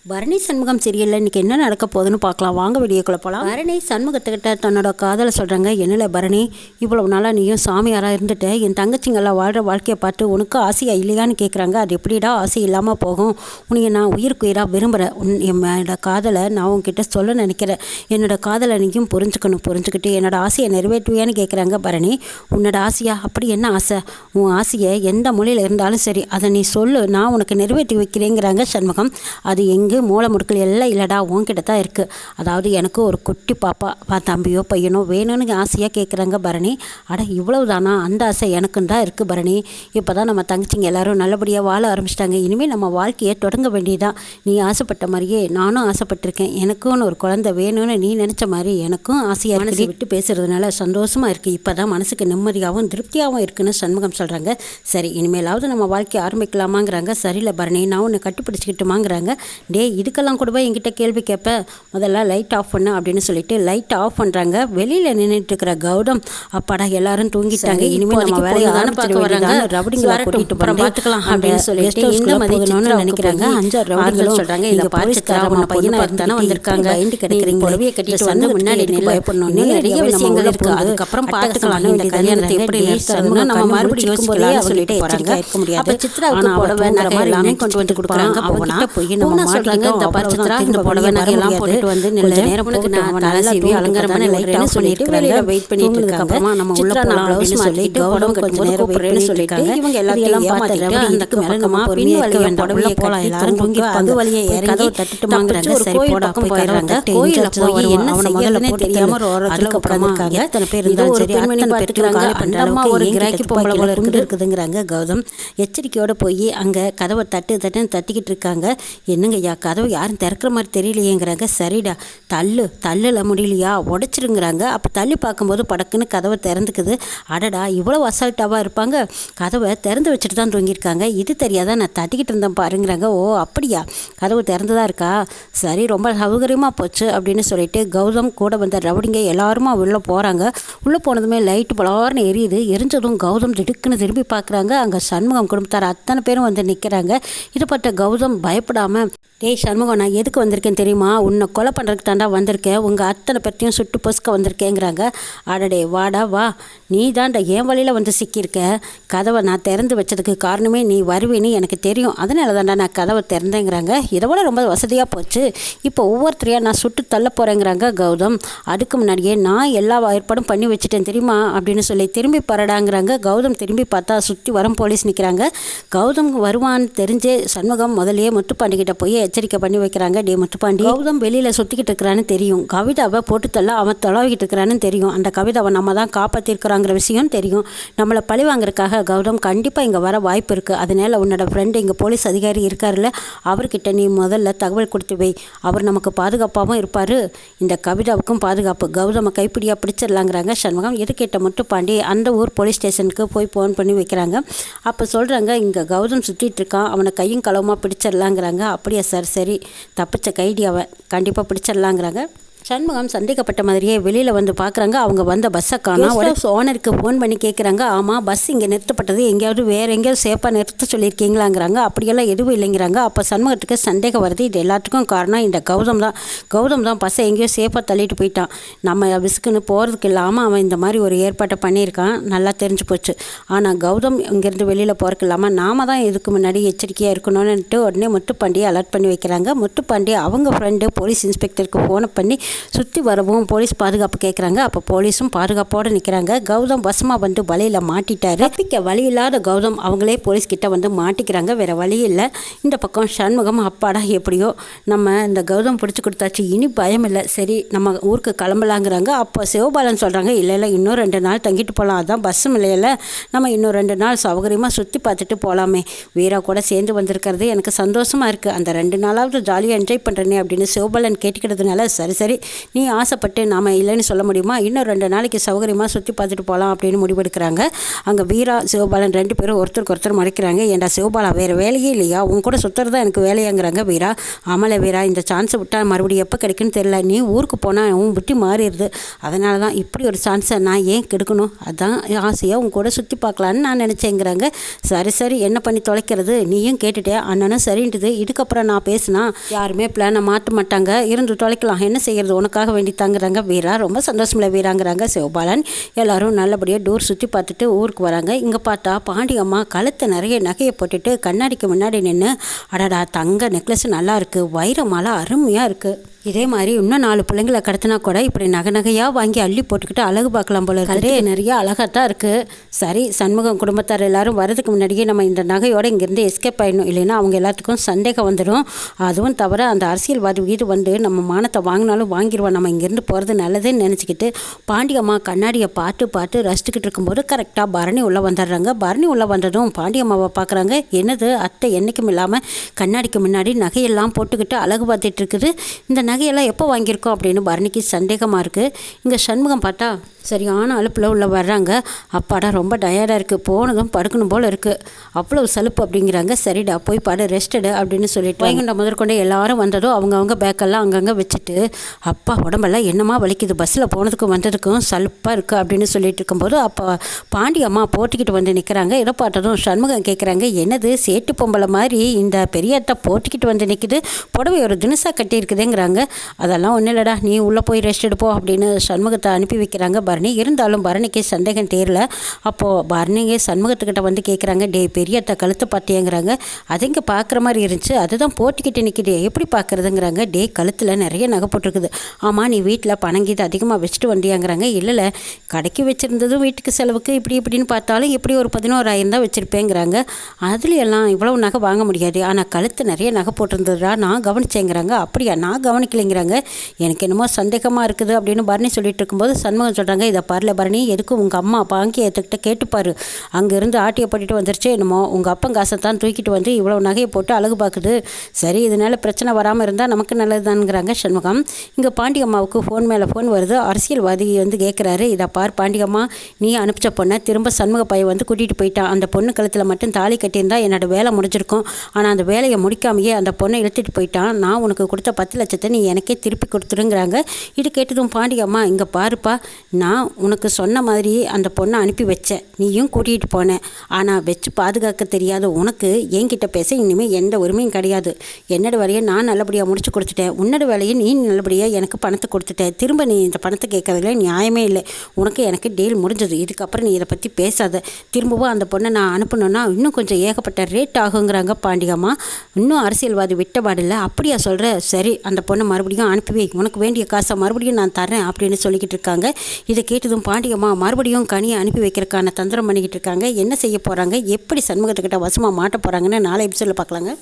பரணி சண்முகம் சீரியலில் இன்றைக்கி என்ன நடக்க போகுதுன்னு பார்க்கலாம். வாங்க வீடியோக்குள்ள போகலாம். பரணி சண்முகத்துக்கிட்ட தன்னோட காதலை சொல்கிறாங்க. என்னல பரணி, இவ்வளவு நாளாக நீயும் சாமியாராக இருந்துட்டு என் தங்கச்சிங்கெல்லாம் வாழ்கிற வாழ்க்கையை பார்த்து உனக்கு ஆசையாக இல்லையான்னு கேட்குறாங்க. அது எப்படிடா ஆசை இல்லாமல் போகும்? உனக்கு நான் உயிருக்கு உயிராக விரும்புகிறேன். என்னோட காதலை நான் உன்கிட்ட சொல்ல நினைக்கிறேன். என்னோட காதலை நீயும் புரிஞ்சுக்கிட்டு என்னோட ஆசையை நிறைவேற்றுவியான்னு கேட்குறாங்க. பரணி, உன்னோட ஆசையா? அப்படி என்ன ஆசை? உன் ஆசையை எந்த மொழியில் இருந்தாலும் சரி அதை நீ சொல்லு, நான் உனக்கு நிறைவேற்றி வைக்கிறேங்கிறாங்க சண்முகம். அது மூளை முடுக்கல் எல்லாம் இல்லைடா, உன்கிட்ட தான் இருக்குது. அதாவது எனக்கு ஒரு குட்டி பாப்பா தம்பியோ பையனோ வேணும்னு ஆசையாக கேட்குறாங்க. பரணி, அட இவ்வளவு தானா? அந்த ஆசை எனக்கும் தான் இருக்குது பரணி. இப்போ தான் நம்ம தங்கச்சிங்க எல்லாரும் நல்லபடியாக வாழ ஆரம்பிச்சிட்டாங்க. இனிமேல் நம்ம வாழ்க்கையை தொடங்க வேண்டியதான். நீ ஆசைப்பட்ட மாதிரியே நானும் ஆசைப்பட்டிருக்கேன். எனக்கும் ஒரு குழந்தை வேணும்னு நீ நினச்ச மாதிரி எனக்கும் ஆசையாக மனசை விட்டு பேசுகிறதுனால சந்தோஷமாக இருக்குது. இப்போ தான் மனசுக்கு நிம்மதியாகவும் திருப்தியாகவும் இருக்குன்னு சண்முகம் சொல்கிறாங்க. சரி, இனிமேலாவது நம்ம வாழ்க்கையை ஆரம்பிக்கலாமாங்கிறாங்க. சரியில்லை பரணி, நான் உன்னை கட்டுப்பிடிச்சிக்கிட்டுமாங்கிறாங்க. இதுக்கெல்லாம் கூட என்கிட்ட கேள்வி கேட்ப, முதல்ல லைட் ஆஃப் பண்ணு அப்படின்னு சொல்லிட்டு லைட் ஆஃப் பண்ணுறாங்க. வெளியில் நின்றுட்டு இருக்கிற கௌதம், அப்பாடா எல்லாரும் தூங்கிட்டாங்க, இனிமேல் நம்ம வேலையை தானே பார்க்க வராங்க, ரவுடிங்களை கூட்டிட்டு பார்த்துக்கலாம் அப்படின்னு சொல்லிட்டு இந்த மதிக்கணும்னு நினைக்கிறாங்க. 5 ரவுடிகளும் சொல்கிறாங்க, இந்த பாரிஸ்கார பையனை தானே வந்திருக்காங்க, பயந்து கிடைக்கிறீங்க, புடவையை கட்டிட்டு வந்து முன்னாடி பயப்படணும்னு நிறைய விஷயங்கள் இருக்குது. அதுக்கப்புறம் பார்த்துக்கலாம் இந்த கல்யாணத்தை எப்படி நிறுத்தணும்னா நம்ம மறுபடியும் யோசிக்கலாம் சொல்லிட்டு போகிறாங்க. இருக்க முடியாது. சித்ராவுக்கு புடவை நகை எல்லாமே கொண்டு வந்து கொடுக்குறாங்க. அவனா போய் நம்ம சொல்றாங்க, இந்த பரிசுத்ரா இந்த புடவை நகையெல்லாம் போட்டுட்டு வந்து நல்ல நேரம் உனக்கு நான் தலை சீவி அலங்காரம் பண்ணி லைட் ஆஃப் சொல்லிட்டு வெளியில வெயிட் பண்ணிட்டு இருக்காங்க. நம்ம உள்ள போலாம் அப்படின்னு சொல்லிட்டு புடவை கொஞ்சம் நேரம் வெயிட் சொல்லிட்டு இவங்க எல்லாத்தையும் ஏமாத்திட்டு அதுக்கு மேல நம்ம பொறுமையா இருக்க வேண்டாம், புடவையை போலாம், எல்லாரும் தூங்கி அது வழியே கதவை தட்டிட்டு வாங்குறாங்க. சரி போடாக்கும் போயிடுறாங்க. கோயில போய் என்ன அவனை முதல்ல தெரியாம ஒரு ஓரத்துக்கு உட்காந்துருக்காங்க. எத்தனை பேர் இருந்தாலும் சரி அத்தனை பேருக்கு காலி பண்றாங்க. ஒரு கிராக்கி பொம்பளை போல இருக்குதுங்கிறாங்க. கௌதம் எச்சரிக்கையோட போய் அங்க கதவை தட்டுன்னு தட்டிக்கிட்டு இருக்காங்க. என்னங்க ஐயா, கதவை யாரும் திறக்கிற மாதிரி தெரியலையேங்கிறாங்க. சரிடா, தள்ளுல முடியலையா, உடைச்சிருங்கிறாங்க. அப்போ தள்ளி பார்க்கும்போது படக்குன்னு கதவை திறந்துக்குது. அடடா, இவ்வளோ அசால்ட்டாவாக இருப்பாங்க, கதவை திறந்து வச்சுட்டு தான் தூங்கியிருக்காங்க. இது தெரியாதா, நான் தட்டிக்கிட்டு இருந்தேன் பாருங்கிறாங்க. ஓ அப்படியா, கதவு திறந்துதான் இருக்கா, சரி ரொம்ப சௌகரியமாக போச்சு அப்படின்னு சொல்லிட்டு கௌதம் கூட வந்த ரவுடிங்க எல்லாருமா உள்ளே போகிறாங்க. உள்ளே போனதுமே லைட்டு பலார்னு எரியுது. எரிஞ்சதும் கௌதம் திடுக்குன்னு திரும்பி பார்க்குறாங்க. அங்கே சண்முகம் குடும்பத்தார் அத்தனை பேரும் வந்து நிற்கிறாங்க. இது பட்ட கௌதம் பயப்படாமல், டேய் சண்முகம், நான் எதுக்கு வந்திருக்கேன் தெரியுமா? உன்னை கொலை பண்ணுறதுக்கு தாண்டா வந்திருக்கேன், உங்கள் அத்தனை பேர்த்தையும் சுட்டு பொசுக்க வந்திருக்கேங்கிறாங்க. அடடே வாடா வா, நீ தாண்டா என் வழியில் வந்து சிக்கியிருக்க. கதவை நான் திறந்து வச்சதுக்கு காரணமே நீ வருவேன்னு எனக்கு தெரியும், அதனால தாண்டா நான் கதவை திறந்தேங்கிறாங்க. இதை விட ரொம்ப வசதியாக போச்சு, இப்போ ஒவ்வொருத்தரையாக நான் சுட்டு தள்ள போகிறேங்கிறாங்க கௌதம். அதுக்கு முன்னாடியே நான் எல்லா ஏற்பாடும் பண்ணி வச்சுட்டேன் தெரியுமா அப்படின்னு சொல்லி திரும்பி பரடாங்கிறாங்க. கௌதம் திரும்பி பார்த்தா சுற்றி வரும் போலீஸ் நிற்கிறாங்க. கௌதம் வருவான்னு தெரிஞ்சே சண்முகம் முதலையே முத்துப்பாண்டிக்கிட்ட போய் எச்சரிக்கை பண்ணி வைக்கிறாங்க. டே முத்துப்பாண்டி, கௌதம் வெளியில் சுற்றிக்கிட்டு இருக்கிறான்னு தெரியும், கவிதாவை போட்டுத்தள்ள அவன் தொலைவிக்கிட்டு இருக்கிறான்னு தெரியும், அந்த கவிதாவை நம்ம தான் காப்பாற்றிருக்கிறாங்கிற விஷயம் தெரியும். நம்மளை பழி வாங்குறதுக்காக கௌதம் கண்டிப்பாக இங்கே வர வாய்ப்பு இருக்குது. அதனால உன்னோட ஃப்ரெண்டு இங்கே போலீஸ் அதிகாரி இருக்காருல்ல, அவர்கிட்ட நீ முதல்ல தகவல் கொடுத்து வை, அவர் நமக்கு பாதுகாப்பாகவும் இருப்பார், இந்த கவிதாவுக்கும் பாதுகாப்பு. கௌதமை கைப்பிடியாக பிடிச்சிடலாங்கிறாங்க சண்முகம். இது கேட்ட முத்துப்பாண்டி அந்த ஊர் போலீஸ் ஸ்டேஷனுக்கு போய் ஃபோன் பண்ணி வைக்கிறாங்க. அப்போ சொல்கிறாங்க, இங்கே கௌதம் சுற்றிட்டு இருக்கான், அவனை கையும் களவுமாக பிடிச்சிடலாங்கிறாங்க. அப்படியா சார், சரி தப்பிச்ச கைடி அவன், கண்டிப்பாக பிடிச்சிடலாங்கிறாங்க. சண்முகம் சந்தேகப்பட்ட மாதிரியே வெளியில் வந்து பார்க்குறாங்க. அவங்க வந்த பஸ்ஸை காணோம். ஓனருக்கு ஃபோன் பண்ணி கேட்குறாங்க, ஆமாம் பஸ் இங்கே நிறுத்தப்பட்டது, எங்கேயாவது வேறு எங்கேயாவது சேஃபாக நிறுத்த சொல்லியிருக்கீங்களாங்கிறாங்க. அப்படியெல்லாம் எதுவும் இல்லைங்கிறாங்க. அப்போ சண்முகத்துக்கு சந்தேகம் வருது. இது எல்லாத்துக்கும் காரணம் இந்த கௌதம் தான் பஸ்ஸை எங்கேயோ சேஃபாக தள்ளிட்டு போயிட்டான். நம்ம விசுக்குன்னு போகிறதுக்கு இல்லாமல் அவன் இந்த மாதிரி ஒரு ஏற்பாட்டை பண்ணியிருக்கான், நல்லா தெரிஞ்சு போச்சு. ஆனால் கௌதம் இங்கேருந்து வெளியில் போகிறதுக்கு இல்லாமல் நாம தான் இதுக்கு முன்னாடி எச்சரிக்கையாக இருக்கணும்னுட்டு உடனே முத்துப்பாண்டியை அலர்ட் பண்ணி வைக்கிறாங்க. முத்துப்பாண்டி அவங்க ஃப்ரெண்டு போலீஸ் இன்ஸ்பெக்டருக்கு ஃபோனை பண்ணி சுற்றி வரவும் போலீஸ் பாதுகாப்பு கேட்குறாங்க. அப்போ போலீஸும் பாதுகாப்போடு நிற்கிறாங்க. கௌதம் வசமாக வந்து வலையில் மாட்டிட்டாரு. தப்பிக்க வழி இல்லாத கௌதம் அவங்களே போலீஸ்கிட்ட வந்து மாட்டிக்கிறாங்க. வேறு வழி இல்லை. இந்த பக்கம் சண்முகம், அப்பாடா எப்படியோ நம்ம இந்த கௌதம் பிடிச்சி கொடுத்தாச்சு, இனி பயம் இல்லை, சரி நம்ம ஊருக்கு கிளம்பலாங்கிறாங்க. அப்போ சிவபாலன் சொல்கிறாங்க, இல்லை இன்னும் 2 நாள் தங்கிட்டு போகலாம், அதான் பஸ்ஸும் இல்லையில, நம்ம இன்னும் 2 நாள் சௌகரியமாக சுற்றி பார்த்துட்டு போகலாமே, வீரா கூட சேர்ந்து வந்திருக்கிறது எனக்கு சந்தோஷமாக இருக்குது, அந்த 2 நாளாவது ஜாலியாக என்ஜாய் பண்ணுறேனே அப்படின்னு சிவபாலன் கேட்டுக்கிறதுனால சரி நீ ஆசைப்பட்டு நாம் இல்லைன்னு சொல்ல முடியுமா? இன்னும் 2 நாளைக்கு சௌகரியமாக சுற்றி பார்த்துட்டு போகலாம் அப்படின்னு முடிவெடுக்கிறாங்க. அங்கே வீரா சிவபாலன் 2 பேரும் ஒருத்தருக்கு ஒருத்தர் மறைக்கிறாங்க. ஏன்டா சிவபாலா, வேறு வேலையே இல்லையா? உன் கூட சுற்றுறது தான் எனக்கு வேலையாங்கிறாங்க வீரா. ஆமலை வீரா, இந்த சான்ஸை விட்டால் மறுபடியும் எப்போ கிடைக்குன்னு தெரியல. நீ ஊருக்கு போனால் உன் புத்தி மாறிடுது. அதனால தான் இப்படி ஒரு சான்ஸை நான் ஏன் கெடுக்கணும்? அதான் ஆசையாக உன் கூட சுற்றி பார்க்கலான்னு நான் நினச்சேங்கிறாங்க. சரி என்ன பண்ணி தொலைக்கிறது, நீயும் கேட்டுட்டே. அண்ணனும் சரின்ட்டுது. இதுக்கப்புறம் நான் பேசினா யாருமே பிளானை மாற்ற மாட்டாங்க, இருந்து தொலைக்கலாம், என்ன செய்கிறது, உனக்காக வேண்டி தாங்கிறாங்க வீரா. ரொம்ப சந்தோஷமில்ல வீராங்கிறாங்க சிவபாலன். எல்லாரும் நல்லபடியாக டூர் சுற்றி பார்த்துட்டு ஊருக்கு வராங்க. இங்கே பார்த்தா பாண்டியம்மா கழுத்தை நிறைய நகையை போட்டுட்டு கண்ணாடிக்கு முன்னாடி நின்று, அடடா தங்க நெக்லஸ் நல்லா இருக்குது, வைர மாலை அருமையாக இருக்குது, இதே மாதிரி இன்னும் 4 பிள்ளைங்களை கடத்தினா கூட இப்படி நகையாக வாங்கி அள்ளி போட்டுக்கிட்டு அழகு பார்க்கலாம் போல இருக்குது, நிறைய அழகாக தான் இருக்குது. சரி, சண்முகம் குடும்பத்தார் எல்லாரும் வரதுக்கு முன்னாடியே நம்ம இந்த நகையோடு இங்கேருந்து எஸ்கேப் ஆகிடணும், இல்லைன்னா அவங்க எல்லாத்துக்கும் சந்தேகம் வந்துடும். அதுவும் தவிர அந்த அரசியல்வாதி வீடு வந்து நம்ம மானத்தை வாங்கினாலும் வாங்கிடுவோம், நம்ம இங்கேருந்து போகிறது நல்லதுன்னு நினச்சிக்கிட்டு பாண்டியம்மா கண்ணாடியை பார்த்து ரசிச்சுக்கிட்டு இருக்கும்போது கரெக்டாக பரணி உள்ளே வந்துடுறாங்க. பரணி உள்ளே வந்ததும் பாண்டியம்மாவை பார்க்குறாங்க. என்னது அத்தை என்றைக்கும் இல்லாமல் கண்ணாடிக்கு முன்னாடி நகையெல்லாம் போட்டுக்கிட்டு அழகு பார்த்துட்டு இருக்குது, இந்த நகையெல்லாம் எப்போ வாங்கியிருக்கோம் அப்படின்னு பரணிக்கு சந்தேகமாக இருக்குது. இங்கே சண்முகம் பார்த்தா சரியான அலுப்பில் உள்ள வர்றாங்க. அப்பாடா ரொம்ப டயர்டாக இருக்குது, போனதும் படுக்கணும் போல் இருக்குது, அவ்வளோ சலுப்பு அப்படிங்கிறாங்க. சரிடா போய் படு, ரெஸ்டடு அப்படின்னு சொல்லிட்டு வைகுண்டம் முதற்கொண்டு எல்லாரும் வந்ததும் அவங்கவுங்க பேக்கெல்லாம் அங்கங்கே வச்சுட்டு, அப்பா உடம்பெல்லாம் என்னமா வலிக்குது, பஸ்ஸில் போனதுக்கும் வந்ததுக்கும் சலுப்பாக இருக்குது அப்படின்னு சொல்லிட்டு இருக்கும்போது அப்போ பாண்டியம்மா போட்டிக்கிட்டு வந்து நிற்கிறாங்க. இதை பார்த்ததும் சண்முகம் கேட்குறாங்க, என்னது சேட்டு பொம்பளை மாதிரி இந்த பெரியத்தை போட்டிக்கிட்டு வந்து நிற்குது, புடவை ஒரு தினசாக கட்டியிருக்குதுங்கிறாங்க. அதெல்லாம் ஒன்றும் இல்லைடா, நீ உள்ளே போய் ரெஸ்ட் எடுப்போம் அப்படின்னு சண்முகத்தை அனுப்பி வைக்கிறாங்க பரணி. இருந்தாலும் பரணிக்கு சந்தேகம் தேரல. அப்போது பரணிங்க சண்முகத்துக்கிட்ட வந்து கேட்குறாங்க, டே பெரியத்த கழுத்து பார்த்தியங்கிறாங்க. அது இங்கே பார்க்குற மாதிரி இருந்துச்சு, அதுதான் போட்டிக்கிட்டு நிற்கிது, எப்படி பார்க்குறதுங்கிறாங்க. டே கழுத்தில் நிறைய நகை போட்டிருக்குது, ஆமாம் நீ வீட்டில் பணங்கீது அதிகமாக வச்சுட்டு வந்தியாங்கிறாங்க. இல்லை கடைக்கு வச்சுருந்ததும் வீட்டுக்கு செலவுக்கு இப்படின்னு பார்த்தாலும் எப்படி ஒரு 11,000 தான் வச்சுருப்பேங்கிறாங்க. அதுலையெல்லாம் இவ்வளவு நகை வாங்க முடியாது, ஆனால் கழுத்து நிறைய நகை போட்டிருந்ததுடா, நான் கவனிச்சேங்கிறாங்க. அப்படியா, நான் கவனிக்கலைங்கிறாங்க. எனக்கு என்னமோ சந்தேகமாக இருக்குது அப்படின்னு பரணி சொல்லிட்டு இருக்கும்போது சண்முகம் சொல்கிறாங்க, இதை பாருல பரணி, எதுக்கும் உங்கள் அம்மா பாங்கி ஏற்றுக்கிட்ட கேட்டுப்பாரு, அங்கேருந்து ஆட்டியை போட்டுட்டு வந்துருச்சு, என்னமோ உங்கள் அப்பன் காசை தான் தூக்கிட்டு வந்து இவ்வளோ நகையை போட்டு அழகு பார்க்குது. சரி, இதனால் பிரச்சனை வராமல் இருந்தால் நமக்கு நல்லது தான்ங்கிறாங்க சண்முகம். இங்கே பாண்டியம்மாவுக்கு ஃபோன் மேலே ஃபோன் வருது. அரசியல்வாதி வந்து கேட்குறாரு, இதை பார் பாண்டியம்மா, நீ அனுப்பிச்ச பொண்ணை திரும்ப சண்முக பையன் வந்து கூட்டிகிட்டு போயிட்டான், அந்த பொண்ணு கழுத்தில் மட்டும் தாலி கட்டியிருந்தா என்னோட வேலை முடிஞ்சிருக்கும், ஆனால் அந்த வேலையை முடிக்காமையே அந்த பொண்ணை இழுத்துட்டு போயிட்டான், நான் உனக்கு கொடுத்த 10 லட்சத்தை நீ எனக்கே திருப்பி கொடுத்துருங்கிறாங்க. இது கேட்டதும் பாண்டியம்மா, இங்கே பாருப்பா, நான் உனக்கு சொன்ன மாதிரி அந்த பொண்ணை அனுப்பி வச்சேன், நீயும் கூட்டிகிட்டு போனேன், ஆனால் வச்சு பாதுகாக்க தெரியாத உனக்கு என்கிட்ட பேச இனிமேல் எந்த உரிமையும் கிடையாது. என்னோட வேலையை நான் நல்லபடியாக முடிச்சு கொடுத்துட்டேன், உன்னோட வேலையை நீ நல்லபடியாக எனக்கு பணத்தை கொடுத்துட்டேன், திரும்ப நீ இந்த பணத்தை கேட்கறதுல நியாயமே இல்லை, உனக்கு எனக்கு டீல் முடிஞ்சது, இதுக்கப்புறம் நீ இதை பற்றி பேசாத, திரும்பவும் அந்த பொண்ணை நான் அனுப்பணுன்னா இன்னும் கொஞ்சம் ஏகப்பட்ட ரேட் ஆகுங்கிறாங்க பாண்டியம்மா. இன்னும் அரசியல்வாதி விட்டபாடில்லை. அப்படியா சொல்கிற, சரி அந்த பொண்ணை மறுபடியும் அனுப்பி, உனக்கு வேண்டிய காசை மறுபடியும் நான் தரேன் அப்படின்னு சொல்லிக்கிட்டு இருக்காங்க. இதை கேட்டதும் பாண்டியம்மா மறுபடியும் கனியை அனுப்பி வைக்கிறதுக்கான தந்திரம் பண்ணிக்கிட்டு இருக்காங்க. என்ன செய்ய போகிறாங்க, எப்படி சண்முகத்துக்கிட்ட வசமாக மாட்ட போகிறாங்கன்னு நாளை எபிசோடில் பார்க்கலாங்க.